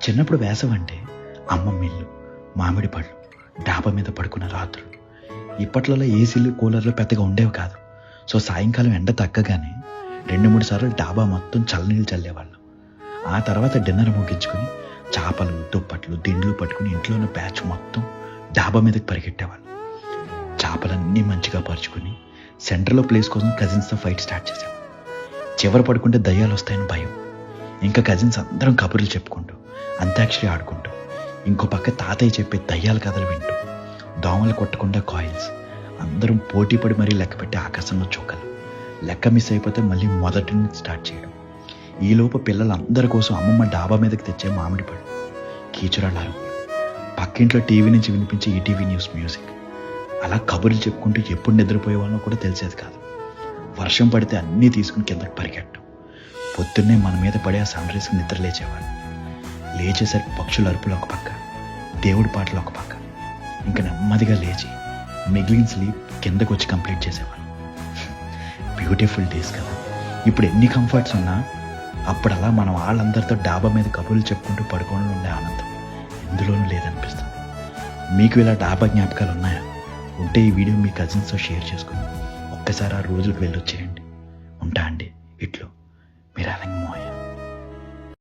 చిన్నప్పుడు వేసవంటే అమ్మమ్మ ఇల్లు, మామిడి పళ్ళు, డాబా మీద పడుకున్న రాత్రులు. ఇప్పట్లలో ఏసీలు, కూలర్లు పెద్దగా ఉండేవి కాదు. సో సాయంకాలం ఎండ తగ్గగానే 2-3 సార్లు డాబా మొత్తం చల్లనీళ్ళు చల్లేవాళ్ళం. ఆ తర్వాత డిన్నర్ ముగించుకొని చేపలు, దుప్పట్లు, దిండ్లు పట్టుకుని ఇంట్లోని బ్యాచ్ మొత్తం డాబా మీదకి పరిగెట్టేవాళ్ళం. చేపలన్నీ మంచిగా పరుచుకొని సెంటర్లో ప్లేస్ కోసం కజిన్స్తో ఫైట్ స్టార్ట్ చేసాం. చివరి పడుకుంటే దయ్యాలు వస్తాయని భయం. ఇంకా కజిన్స్ అందరం కబుర్లు చెప్పుకుంటూ, అంత్యాక్షరి ఆడుకుంటూ, ఇంకో పక్క తాతయ్య చెప్పే దయ్యాల కథలు వింటూ, దోమలు కొట్టకుండా కాయిల్స్, అందరం పోటీ పడి మరీ లెక్క పెట్టి ఆకాశంలో చుక్కలు. లెక్క మిస్ అయిపోతే మళ్ళీ మొదటి నుంచి స్టార్ట్ చేయడం. ఈలోపు పిల్లలందరి కోసం అమ్మమ్మ డాబా మీదకి తెచ్చే మామిడి పళ్ళు, కీచురాళ్ళ అరుపులు, పక్కింట్లో టీవీ నుంచి వినిపించే ఈటీవీ న్యూస్ మ్యూజిక్. అలా కబుర్లు చెప్పుకుంటూ ఎప్పుడు నిద్రపోయే వాళ్ళో కూడా తెలిసేది కాదు. వర్షం పడితే అన్నీ తీసుకుని కిందకి పరిగెట్టడం. పొద్దున్నే మన మీద పడే ఆ సన్ రైజ్కి నిద్ర లేచేవాడు. లేచేసరికి పక్షుల అరుపులు ఒక పక్క, దేవుడి పాటలు ఒక పక్క. ఇంకా నెమ్మదిగా లేచి మిగిలిన స్లీప్ కిందకు వచ్చి కంప్లీట్ చేసేవాడు. బ్యూటిఫుల్ డేస్ కదా. ఇప్పుడు ఎన్ని కంఫర్ట్స్ ఉన్నా అప్పుడు అలా మనం వాళ్ళందరితో డాబా మీద కబుర్లు చెప్పుకుంటూ పడుకోవడంలో ఉండే ఆనందం ఎందులోనూ లేదనిపిస్తుంది. మీకు ఇలా డాబా జ్ఞాపకాలు ఉన్నాయా? ఉంటే ఈ వీడియో మీ కజిన్స్తో షేర్ చేసుకుని ఒక్కసారి ఆ రోజులకు వెళ్ళొచ్చేయండి. ఉంటా అండి. ఇట్లో మీరు